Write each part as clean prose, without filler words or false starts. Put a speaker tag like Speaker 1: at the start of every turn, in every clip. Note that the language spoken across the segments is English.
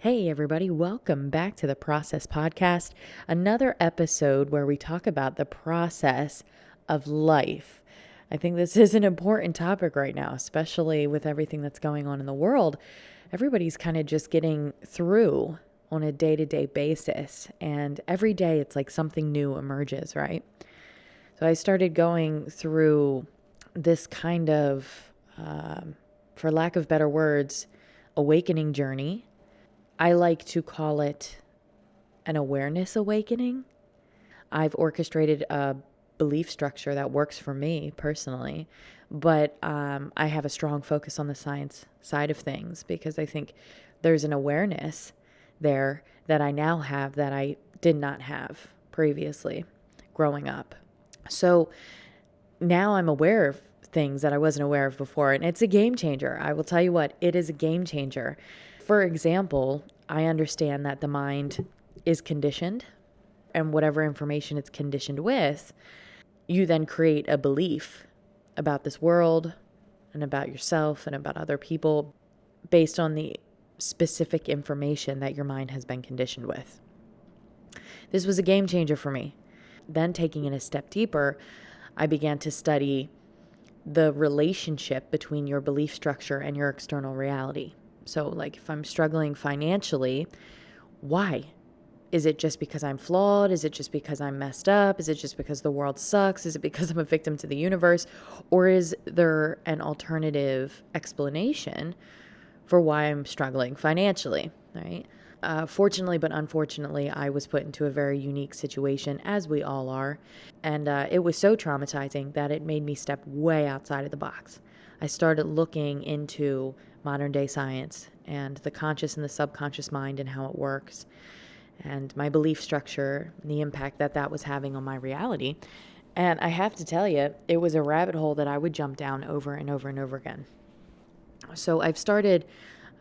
Speaker 1: Hey, everybody, welcome back to the Process Podcast, another episode where we talk about the process of life. I think this is an important topic right now, especially with everything that's going on in the world. Everybody's kind of just getting through on a day-to-day basis, and every day it's like something new emerges, right? So I started going through this kind of, for lack of better words, awakening journey. I like to call it an awareness awakening. I've orchestrated a belief structure that works for me personally, but I have a strong focus on the science side of things because I think there's an awareness there that I now have that I did not have previously growing up. So now I'm aware of things that I wasn't aware of before, and it's a game changer. I will tell you what, it is a game changer. For example, I understand that the mind is conditioned, and whatever information it's conditioned with, you then create a belief about this world and about yourself and about other people based on the specific information that your mind has been conditioned with. This was a game changer for me. Then taking it a step deeper, I began to study the relationship between your belief structure and your external reality. So like if I'm struggling financially, why? Is it just because I'm flawed? Is it just because I'm messed up? Is it just because the world sucks? Is it because I'm a victim to the universe? Or is there an alternative explanation for why I'm struggling financially, right? Fortunately, but unfortunately, I was put into a very unique situation, as we all are. And it was so traumatizing that it made me step way outside of the box. I started looking into modern day science and the conscious and the subconscious mind and how it works, and my belief structure and the impact that that was having on my reality. And I have to tell you, it was a rabbit hole that I would jump down over and over and over again. So I've started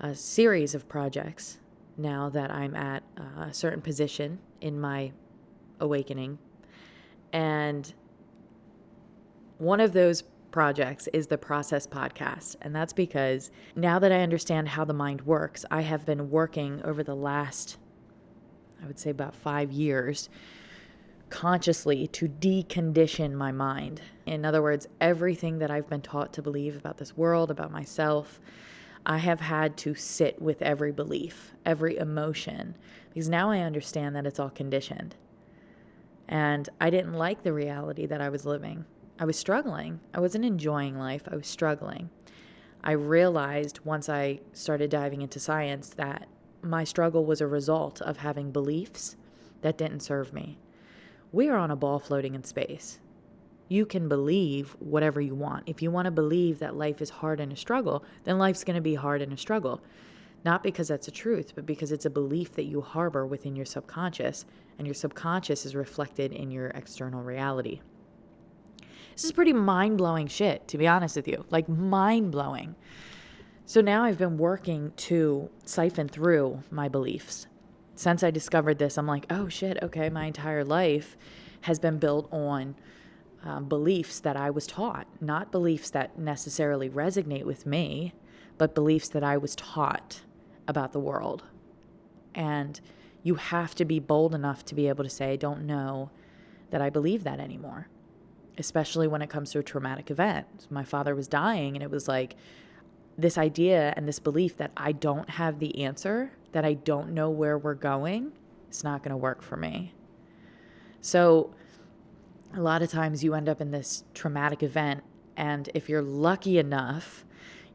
Speaker 1: a series of projects now that I'm at a certain position in my awakening. And one of those projects is the Process Podcast. And that's because now that I understand how the mind works, I have been working over the last, I would say about 5 years, consciously to decondition my mind. In other words, everything that I've been taught to believe about this world, about myself, I have had to sit with every belief, every emotion, because now I understand that it's all conditioned. And I didn't like the reality that I was living. I was struggling. I wasn't enjoying life. I was struggling. I realized once I started diving into science that my struggle was a result of having beliefs that didn't serve me. We are on a ball floating in space. You can believe whatever you want. If you want to believe that life is hard and a struggle, then life's going to be hard and a struggle. Not because that's a truth, but because it's a belief that you harbor within your subconscious, and your subconscious is reflected in your external reality. This is pretty mind-blowing shit, to be honest with you. Like, mind-blowing. So now I've been working to siphon through my beliefs. Since I discovered this, I'm like, oh shit, okay, my entire life has been built on beliefs that I was taught, not beliefs that necessarily resonate with me, but beliefs that I was taught about the world. And you have to be bold enough to be able to say, I don't know that I believe that anymore, especially when it comes to a traumatic event. My father was dying, and it was like this idea and this belief that I don't have the answer, that I don't know where we're going, it's not going to work for me. So a lot of times you end up in this traumatic event, and if you're lucky enough,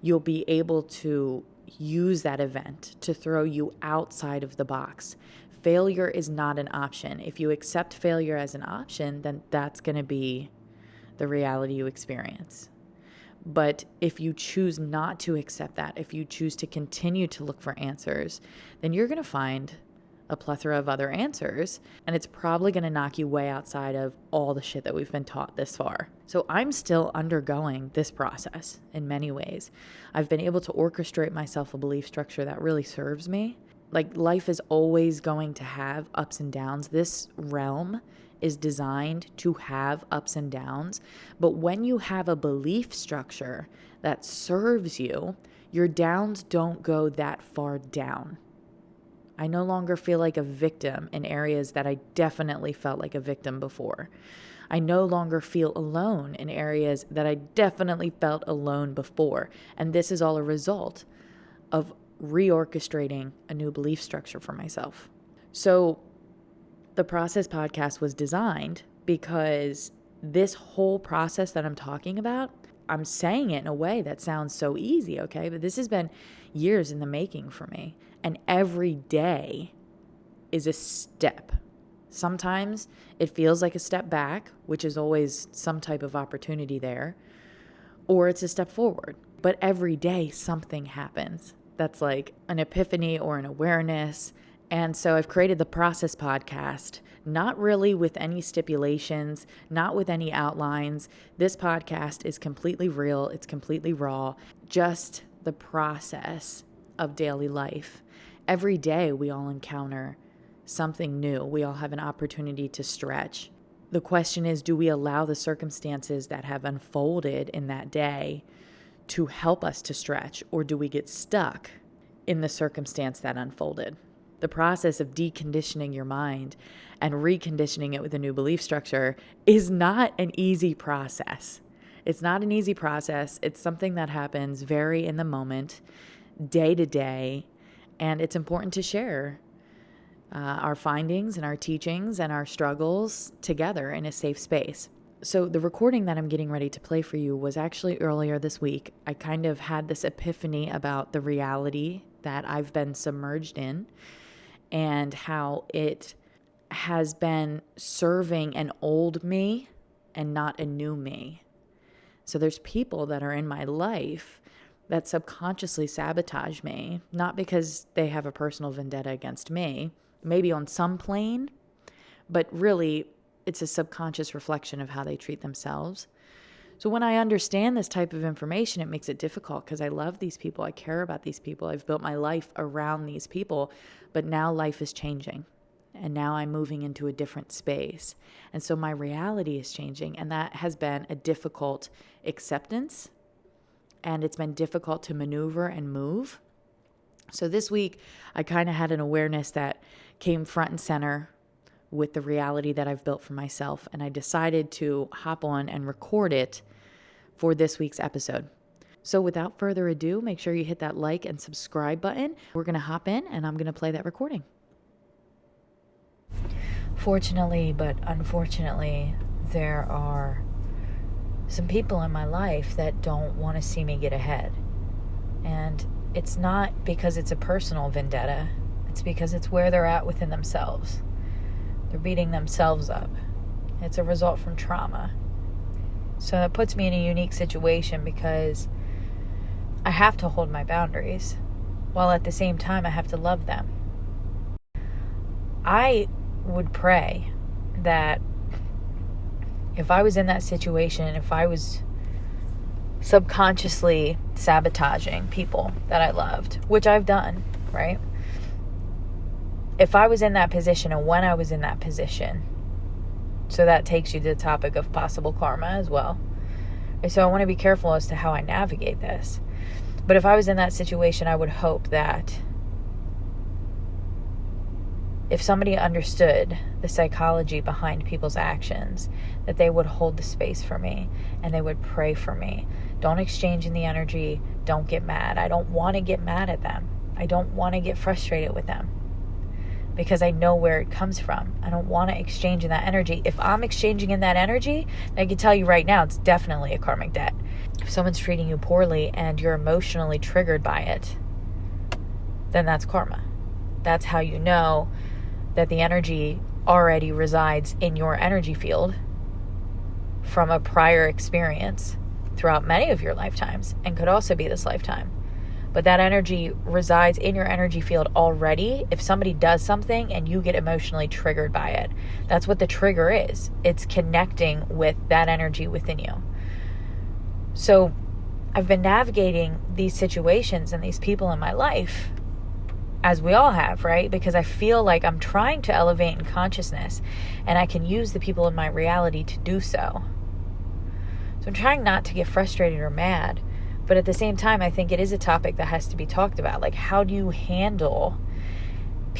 Speaker 1: you'll be able to use that event to throw you outside of the box. Failure is not an option. If you accept failure as an option, then that's going to be the reality you experience. But if you choose not to accept that, if you choose to continue to look for answers, then you're going to find a plethora of other answers, and it's probably going to knock you way outside of all the shit that we've been taught this far. So I'm still undergoing this process in many ways. I've been able to orchestrate myself a belief structure that really serves me. Like, life is always going to have ups and downs. This realm is designed to have ups and downs, but when you have a belief structure that serves you, your downs don't go that far down. I no longer feel like a victim in areas that I definitely felt like a victim before. I no longer feel alone in areas that I definitely felt alone before. And this is all a result of reorchestrating a new belief structure for myself. So the Process podcast was designed because this whole process that I'm talking about, I'm saying it in a way that sounds so easy, okay? But this has been years in the making for me. And every day is a step. Sometimes it feels like a step back, which is always some type of opportunity there, or it's a step forward. But every day something happens that's like an epiphany or an awareness. And so I've created the Process podcast, not really with any stipulations, not with any outlines. This podcast is completely real. It's completely raw, just the process of daily life. Every day we all encounter something new. We all have an opportunity to stretch. The question is, do we allow the circumstances that have unfolded in that day to help us to stretch, or do we get stuck in the circumstance that unfolded? The process of deconditioning your mind and reconditioning it with a new belief structure is not an easy process. It's not an easy process. It's something that happens very in the moment, day to day, and it's important to share our findings and our teachings and our struggles together in a safe space. So the recording that I'm getting ready to play for you was actually earlier this week. I kind of had this epiphany about the reality that I've been submerged in and how it has been serving an old me and not a new me. So there's people that are in my life that subconsciously sabotage me, not because they have a personal vendetta against me, maybe on some plane, but really it's a subconscious reflection of how they treat themselves. So when I understand this type of information, it makes it difficult because I love these people. I care about these people. I've built my life around these people, but now life is changing. And now I'm moving into a different space. And so my reality is changing. And that has been a difficult acceptance. And it's been difficult to maneuver and move. So this week, I kind of had an awareness that came front and center with the reality that I've built for myself. And I decided to hop on and record it for this week's episode. So without further ado, make sure you hit that like and subscribe button. We're going to hop in and I'm going to play that recording. Fortunately, but unfortunately, there are some people in my life that don't want to see me get ahead. And it's not because it's a personal vendetta. It's because it's where they're at within themselves. They're beating themselves up. It's a result from trauma. So that puts me in a unique situation because I have to hold my boundaries while at the same time I have to love them. I would pray that if I was in that situation, if I was subconsciously sabotaging people that I loved, which I've done, right? If I was in that position and when I was in that position, so that takes you to the topic of possible karma as well. And so I want to be careful as to how I navigate this. But if I was in that situation, I would hope that if somebody understood the psychology behind people's actions, that they would hold the space for me and they would pray for me. Don't exchange in the energy. Don't get mad. I don't want to get mad at them. I don't want to get frustrated with them because I know where it comes from. I don't want to exchange in that energy. If I'm exchanging in that energy, I can tell you right now, it's definitely a karmic debt. If someone's treating you poorly and you're emotionally triggered by it, then that's karma. That's how you know that the energy already resides in your energy field from a prior experience throughout many of your lifetimes, and could also be this lifetime. But that energy resides in your energy field already. If somebody does something and you get emotionally triggered by it, that's what the trigger is. It's connecting with that energy within you. So I've been navigating these situations and these people in my life, as we all have, right? Because I feel like I'm trying to elevate in consciousness and I can use the people in my reality to do so. So I'm trying not to get frustrated or mad, but at the same time, I think it is a topic that has to be talked about. Like, how do you handle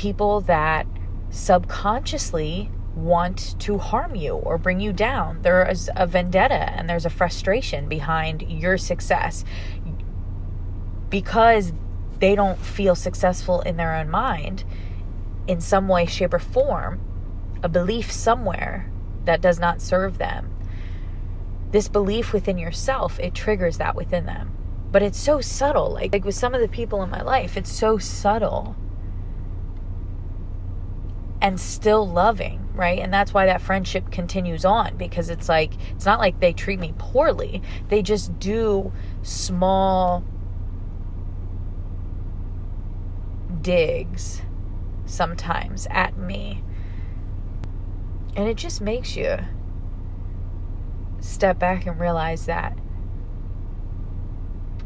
Speaker 1: people that subconsciously want to harm you or bring you down. There is a vendetta and there's a frustration behind your success because they don't feel successful in their own mind in some way, shape, or form, a belief somewhere that does not serve them. This belief within yourself, it triggers that within them. But it's so subtle. Like with some of the people in my life, it's so subtle and still loving, right? And that's why that friendship continues on, because it's like, it's not like they treat me poorly. They just do small digs sometimes at me. And it just makes you step back and realize that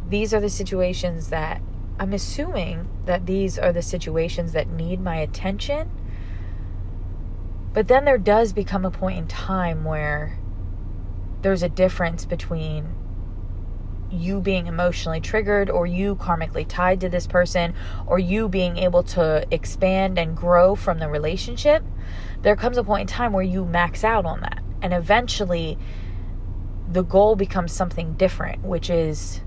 Speaker 1: these are the situations that I'm assuming that these are the situations that need my attention. But then there does become a point in time where there's a difference between you being emotionally triggered or you karmically tied to this person or you being able to expand and grow from the relationship. There comes a point in time where you max out on that. And eventually the goal becomes something different, which is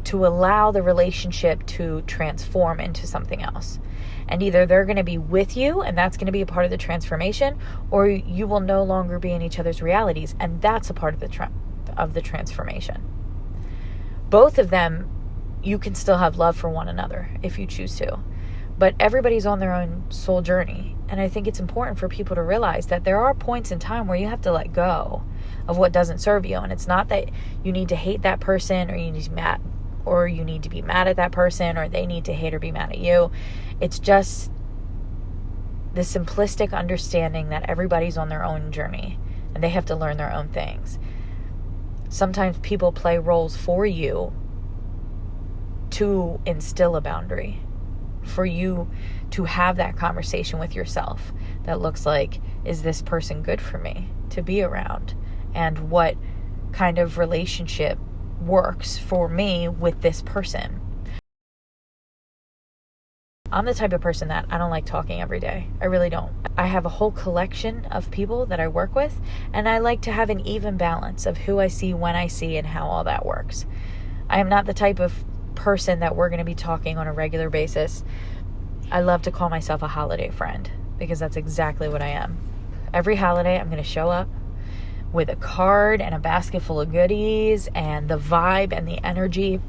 Speaker 1: to allow the relationship to transform into something else. And either they're going to be with you and that's going to be a part of the transformation, or you will no longer be in each other's realities and that's a part of the transformation. Both of them, you can still have love for one another if you choose to. But everybody's on their own soul journey. And I think it's important for people to realize that there are points in time where you have to let go of what doesn't serve you. And it's not that you need to hate that person or you need to be mad at that person or they need to hate or be mad at you. It's just the simplistic understanding that everybody's on their own journey and they have to learn their own things. Sometimes people play roles for you to instill a boundary, for you to have that conversation with yourself that looks like, is this person good for me to be around? And what kind of relationship works for me with this person? I'm the type of person that I don't like talking every day. I really don't. I have a whole collection of people that I work with, and I like to have an even balance of who I see, when I see, and how all that works. I am not the type of person that we're going to be talking on a regular basis. I love to call myself a holiday friend because that's exactly what I am. Every holiday, I'm going to show up with a card and a basket full of goodies and the vibe and the energy,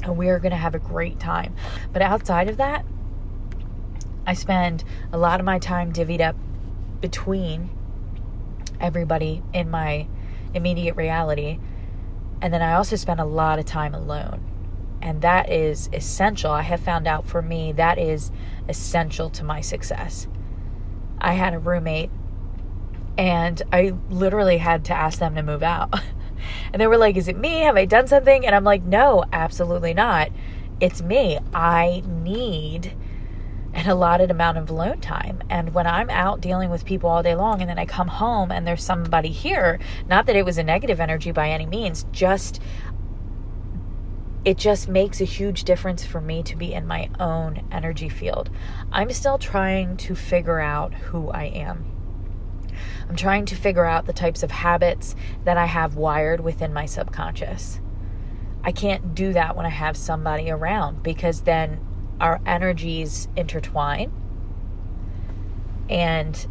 Speaker 1: and we are going to have a great time. But outside of that, I spend a lot of my time divvied up between everybody in my immediate reality. And then I also spend a lot of time alone. And that is essential. I have found out for me, that is essential to my success. I had a roommate and I literally had to ask them to move out. And they were like, is it me? Have I done something? And I'm like, no, absolutely not. It's me. I need an allotted amount of alone time. And when I'm out dealing with people all day long and then I come home and there's somebody here, not that it was a negative energy by any means, it just makes a huge difference for me to be in my own energy field. I'm still trying to figure out who I am. I'm trying to figure out the types of habits that I have wired within my subconscious. I can't do that when I have somebody around because then our energies intertwine. And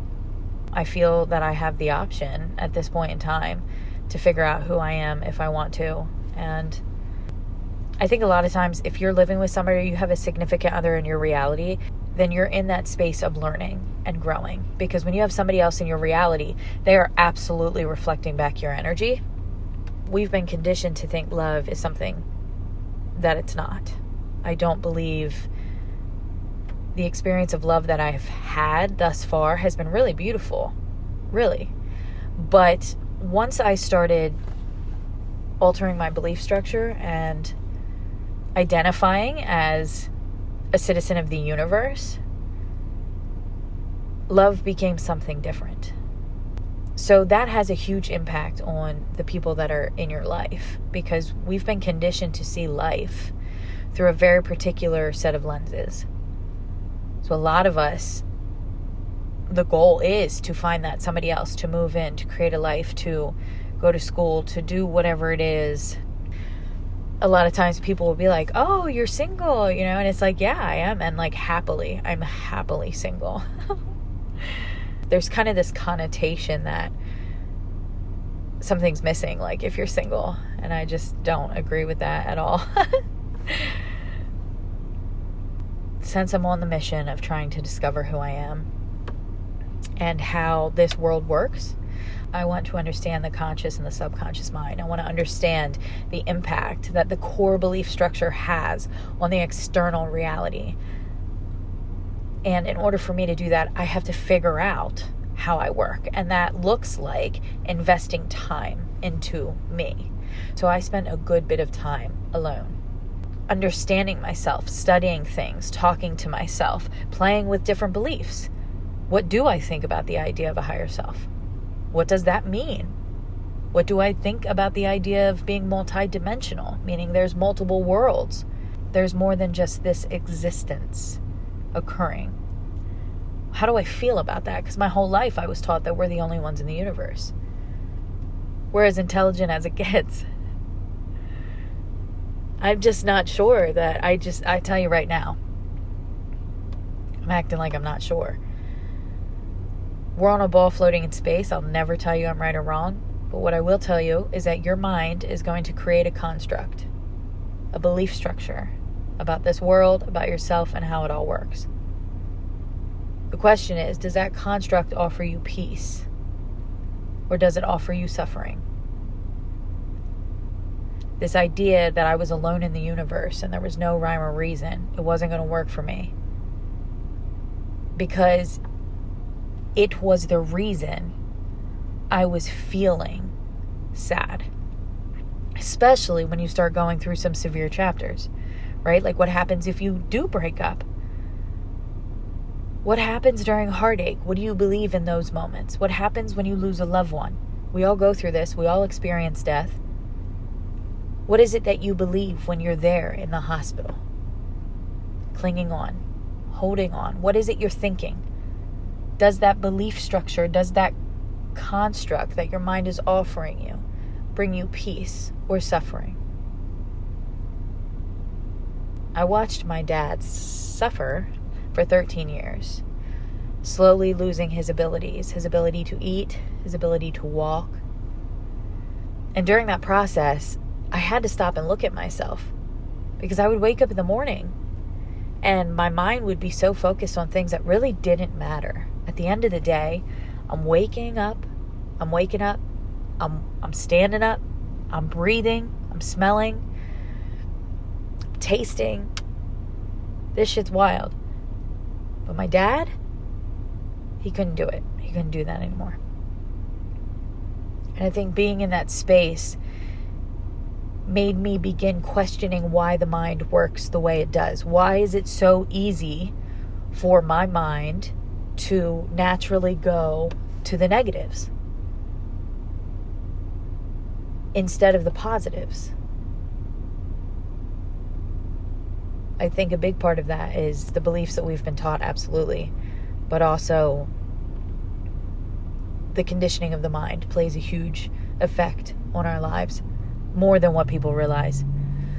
Speaker 1: I feel that I have the option at this point in time to figure out who I am if I want to. And I think a lot of times if you're living with somebody or you have a significant other in your reality, then you're in that space of learning and growing. Because when you have somebody else in your reality, they are absolutely reflecting back your energy. We've been conditioned to think love is something that it's not. I don't believe the experience of love that I've had thus far has been really beautiful. Really. But once I started altering my belief structure and identifying as a citizen of the universe, love became something different. So that has a huge impact on the people that are in your life because we've been conditioned to see life through a very particular set of lenses. So a lot of us, the goal is to find that somebody else, to move in, to create a life, to go to school, to do whatever it is. A lot of times people will be like, oh, you're single, and it's like, yeah, I am. And like I'm happily single. There's kind of this connotation that something's missing, like if you're single. And I just don't agree with that at all. Since I'm on the mission of trying to discover who I am and how this world works, I want to understand the conscious and the subconscious mind. I want to understand the impact that the core belief structure has on the external reality. And in order for me to do that, I have to figure out how I work. And that looks like investing time into me. So I spent a good bit of time alone, understanding myself, studying things, talking to myself, playing with different beliefs. What do I think about the idea of a higher self? What does that mean? What do I think about the idea of being multidimensional, meaning there's multiple worlds? There's more than just this existence occurring. How do I feel about that? Because my whole life I was taught that we're the only ones in the universe. We're as intelligent as it gets. I'm just not sure that I tell you right now, I'm acting like I'm not sure. We're on a ball floating in space. I'll never tell you I'm right or wrong. But what I will tell you is that your mind is going to create a construct, a belief structure about this world, about yourself, and how it all works. The question is, does that construct offer you peace? Or does it offer you suffering? This idea that I was alone in the universe and there was no rhyme or reason, it wasn't going to work for me. Because it was the reason I was feeling sad. Especially when you start going through some severe chapters, right? Like what happens if you do break up? What happens during heartache? What do you believe in those moments? What happens when you lose a loved one? We all go through this. We all experience death. What is it that you believe when you're there in the hospital? Clinging on, holding on. What is it you're thinking? Does that belief structure, does that construct that your mind is offering you bring you peace or suffering? I watched my dad suffer for 13 years, slowly losing his abilities, his ability to eat, his ability to walk. And during that process, I had to stop and look at myself because I would wake up in the morning and my mind would be so focused on things that really didn't matter. At the end of the day, I'm waking up, I'm standing up, I'm breathing, I'm smelling, I'm tasting. This shit's wild. But my dad, he couldn't do it. He couldn't do that anymore. And I think being in that space made me begin questioning why the mind works the way it does. Why is it so easy for my mind to naturally go to the negatives instead of the positives? I think a big part of that is the beliefs that we've been taught, absolutely, but also the conditioning of the mind plays a huge effect on our lives, more than what people realize.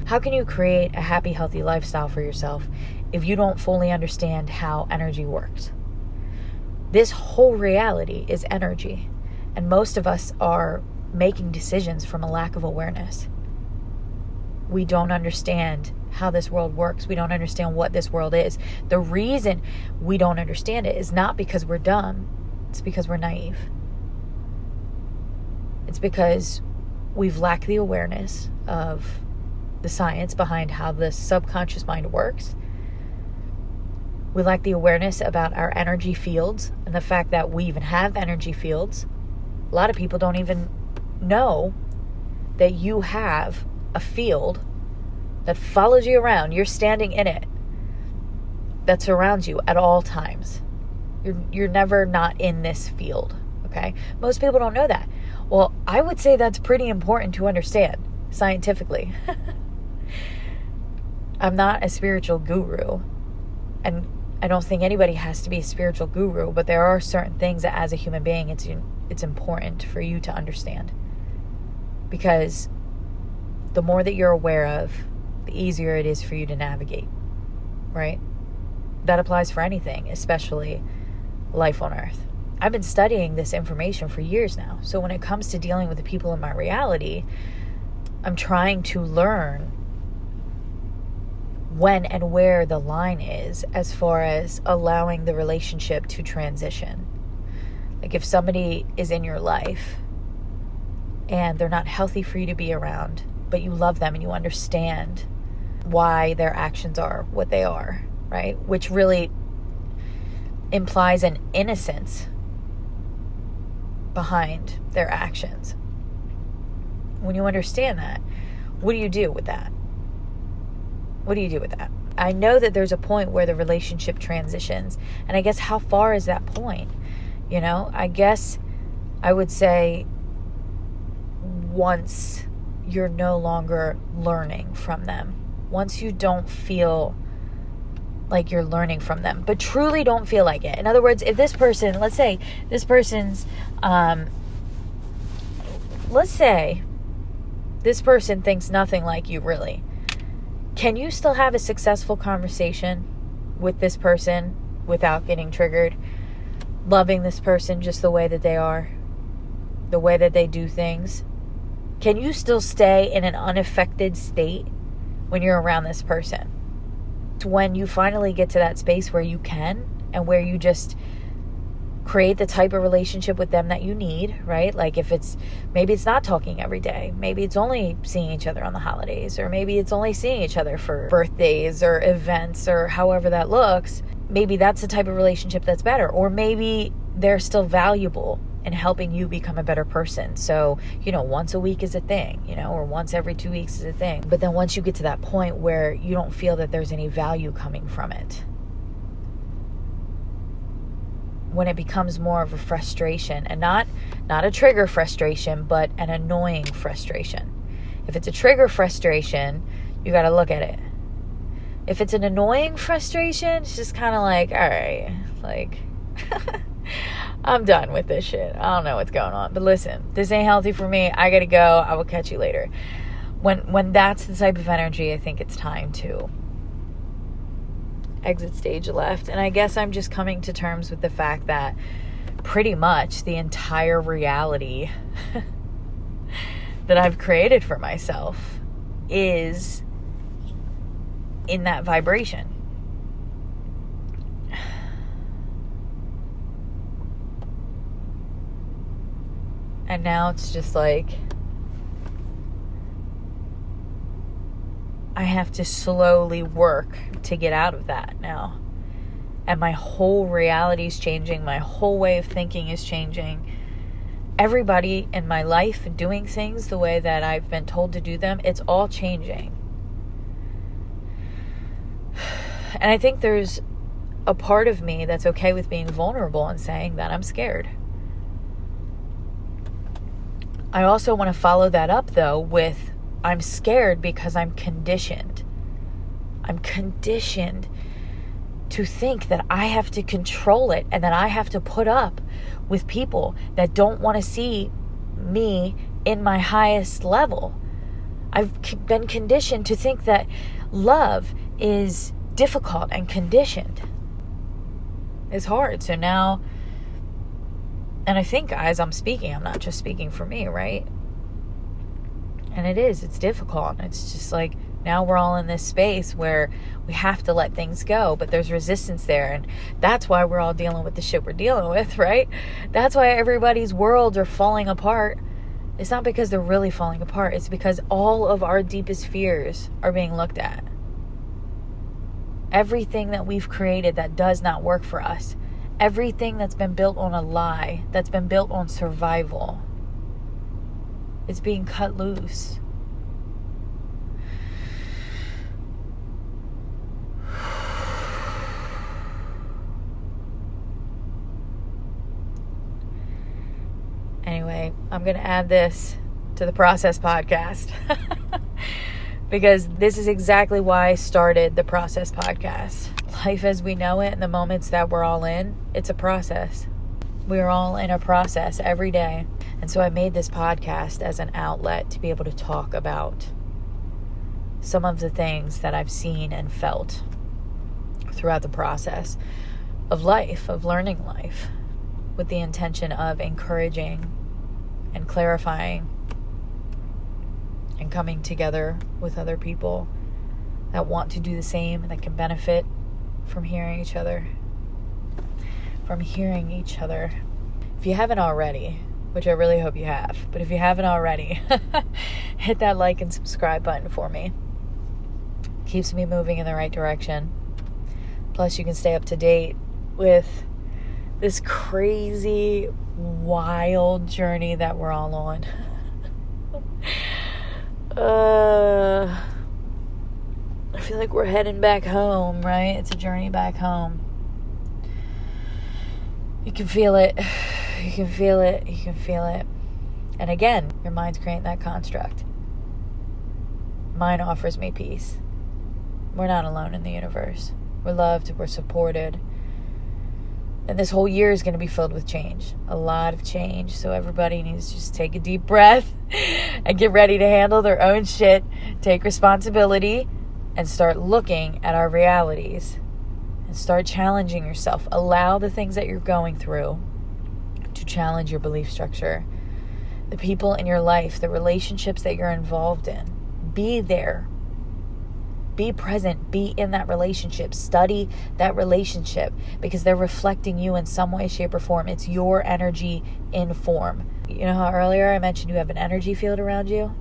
Speaker 1: How can you create a happy, healthy lifestyle for yourself if you don't fully understand how energy works? This whole reality is energy, and most of us are making decisions from a lack of awareness. We don't understand how this world works. We don't understand what this world is. The reason we don't understand it is not because we're dumb. It's because we're naive. It's because we've lacked the awareness of the science behind how the subconscious mind works. We lack the awareness about our energy fields and the fact that we even have energy fields. A lot of people don't even know that you have a field that follows you around. You're standing in it, that surrounds you at all times. You're never not in this field, okay? Most people don't know that. Well, I would say that's pretty important to understand scientifically. I'm not a spiritual guru, and I don't think anybody has to be a spiritual guru, but there are certain things that as a human being, it's important for you to understand. Because the more that you're aware of, the easier it is for you to navigate, right? That applies for anything, especially life on earth. I've been studying this information for years now. So when it comes to dealing with the people in my reality, I'm trying to learn when and where the line is as far as allowing the relationship to transition. Like if somebody is in your life and they're not healthy for you to be around, but you love them and you understand why their actions are what they are, right? Which really implies an innocence behind their actions. When you understand that, what do you do with that? What do you do with that? I know that there's a point where the relationship transitions, and I guess how far is that point? You know, I guess I would say once you're no longer learning from them, once you don't feel like you're learning from them, but truly don't feel like it. In other words, if this person, let's say this person's, let's say this person thinks nothing like you really. Can you still have a successful conversation with this person without getting triggered? Loving this person just the way that they are, the way that they do things? Can you still stay in an unaffected state when you're around this person? It's when you finally get to that space where you can, and where you just create the type of relationship with them that you need, right? Like if maybe it's not talking every day. Maybe it's only seeing each other on the holidays, or maybe it's only seeing each other for birthdays or events or however that looks. Maybe that's the type of relationship that's better. Or maybe they're still valuable in helping you become a better person. So, once a week is a thing, or once every 2 weeks is a thing. But then once you get to that point where you don't feel that there's any value coming from it, when it becomes more of a frustration, and not a trigger frustration, but an annoying frustration. If it's a trigger frustration, you got to look at it. If it's an annoying frustration, it's just kind of like, all right, like, I'm done with this shit. I don't know what's going on. But listen, this ain't healthy for me. I got to go. I will catch you later. When that's the type of energy, I think it's time to exit stage left. And I guess I'm just coming to terms with the fact that pretty much the entire reality that I've created for myself is in that vibration. And now it's just like I have to slowly work to get out of that now. And my whole reality is changing. My whole way of thinking is changing. Everybody in my life doing things the way that I've been told to do them, it's all changing. And I think there's a part of me that's okay with being vulnerable and saying that I'm scared. I also want to follow that up, though, with I'm scared because I'm conditioned. I'm conditioned to think that I have to control it and that I have to put up with people that don't want to see me in my highest level. I've been conditioned to think that love is difficult and conditioned. It's hard. So now, and I think as I'm speaking, I'm not just speaking for me, right? And it's difficult. It's just like now we're all in this space where we have to let things go, but there's resistance there. And that's why we're all dealing with the shit we're dealing with, right? That's why everybody's worlds are falling apart. It's not because they're really falling apart. It's because all of our deepest fears are being looked at. Everything that we've created that does not work for us, everything that's been built on a lie, that's been built on survival, it's being cut loose. Anyway, I'm going to add this to the Process podcast because this is exactly why I started the Process podcast. life as we know it, in the moments that we're all in, it's a process. We're all in a process every day. And so I made this podcast as an outlet to be able to talk about some of the things that I've seen and felt throughout the process of life, of learning life, with the intention of encouraging and clarifying and coming together with other people that want to do the same and that can benefit from hearing each other. If you haven't already, which I really hope you have, but if you haven't already, hit that like and subscribe button for me. Keeps me moving in the right direction. Plus, you can stay up to date with this crazy, wild journey that we're all on. I feel like we're heading back home, right? It's a journey back home. You can feel it. You can feel it. You can feel it. And again, your mind's creating that construct. Mine offers me peace. We're not alone in the universe. We're loved. We're supported. And this whole year is going to be filled with change. A lot of change. So everybody needs to just take a deep breath and get ready to handle their own shit. Take responsibility and start looking at our realities. And start challenging yourself. Allow the things that you're going through to challenge your belief structure. The people in your life, the relationships that you're involved in. Be there. Be present. Be in that relationship. Study that relationship because they're reflecting you in some way, shape, or form. It's your energy in form. You know how earlier I mentioned you have an energy field around you?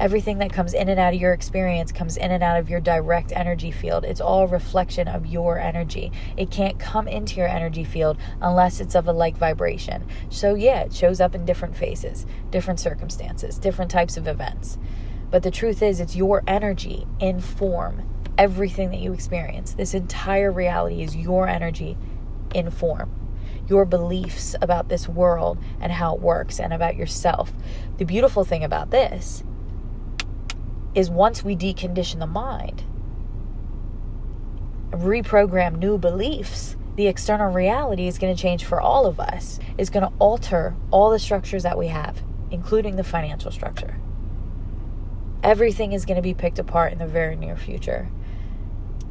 Speaker 1: Everything that comes in and out of your experience comes in and out of your direct energy field. It's all a reflection of your energy. It can't come into your energy field unless it's of a like vibration. So yeah, it shows up in different phases, different circumstances, different types of events. But the truth is, it's your energy in form. Everything that you experience, this entire reality is your energy in form. Your beliefs about this world and how it works and about yourself. The beautiful thing about this is once we decondition the mind, reprogram new beliefs, the external reality is going to change for all of us. It's going to alter all the structures that we have, including the financial structure. Everything is going to be picked apart in the very near future.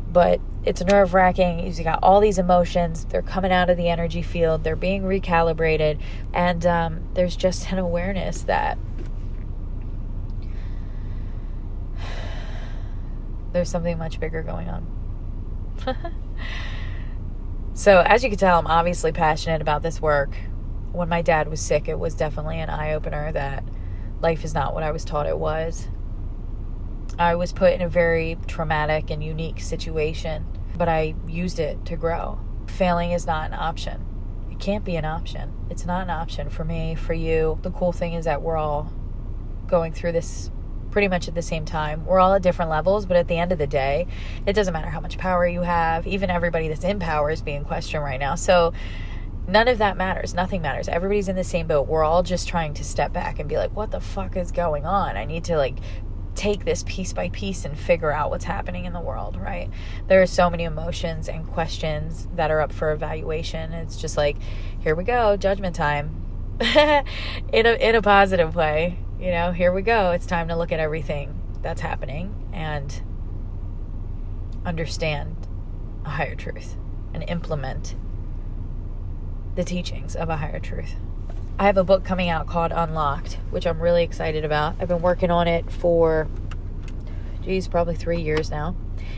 Speaker 1: But it's nerve-wracking. You got all these emotions. They're coming out of the energy field. They're being recalibrated. And there's just an awareness that there's something much bigger going on. So as you can tell, I'm obviously passionate about this work. When my dad was sick, it was definitely an eye-opener that life is not what I was taught it was. I was put in a very traumatic and unique situation, but I used it to grow. Failing is not an option. It can't be an option. It's not an option for me, for you. The cool thing is that we're all going through this pretty much at the same time. We're all at different levels, but at the end of the day, it doesn't matter how much power you have. Even everybody that's in power is being questioned right now. So none of that matters. Nothing matters. Everybody's in the same boat. We're all just trying to step back and be like, what the fuck is going on? I need to take this piece by piece and figure out what's happening in the world, right? There are so many emotions and questions that are up for evaluation. It's just like, here we go, judgment time. in a positive way. Here we go. It's time to look at everything that's happening and understand a higher truth and implement the teachings of a higher truth. I have a book coming out called Unlocked, which I'm really excited about. I've been working on it for, probably 3 years now.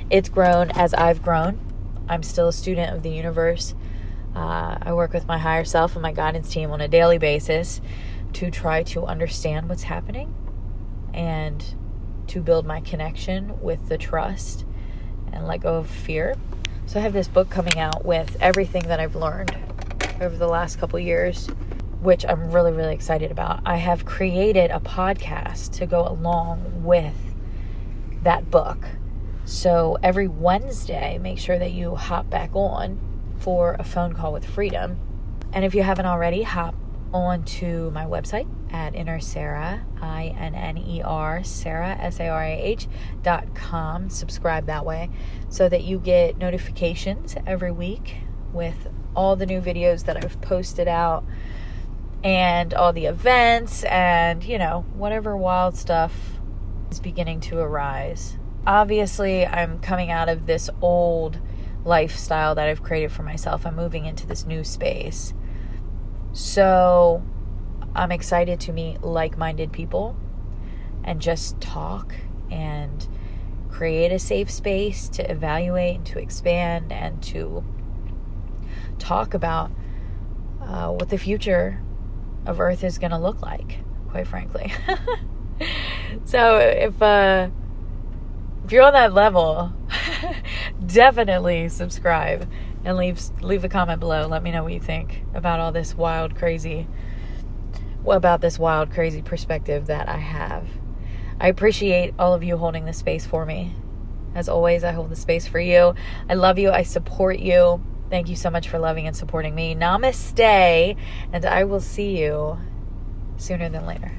Speaker 1: It's grown as I've grown. I'm still a student of the universe. I work with my higher self and my guidance team on a daily basis to try to understand what's happening and to build my connection with the trust and let go of fear. So I have this book coming out with everything that I've learned over the last couple years, which I'm really, really excited about. I have created a podcast to go along with that book. So every Wednesday, make sure that you hop back on for a phone call with freedom. And if you haven't already, hop onto my website at InnerSarah, INNER, Sarah, SARAH.com. Subscribe that way so that you get notifications every week with all the new videos that I've posted out and all the events and, whatever wild stuff is beginning to arise. Obviously, I'm coming out of this old lifestyle that I've created for myself. I'm moving into this new space. So I'm excited to meet like-minded people and just talk and create a safe space to evaluate and to expand and to talk about what the future of Earth is going to look like, quite frankly. So if you're on that level, definitely subscribe and leave a comment below. Let me know what you think about all this wild, crazy perspective that I have. I appreciate all of you holding this space for me. As always, I hold the space for you. I love you. I support you. Thank you so much for loving and supporting me. Namaste, and I will see you sooner than later.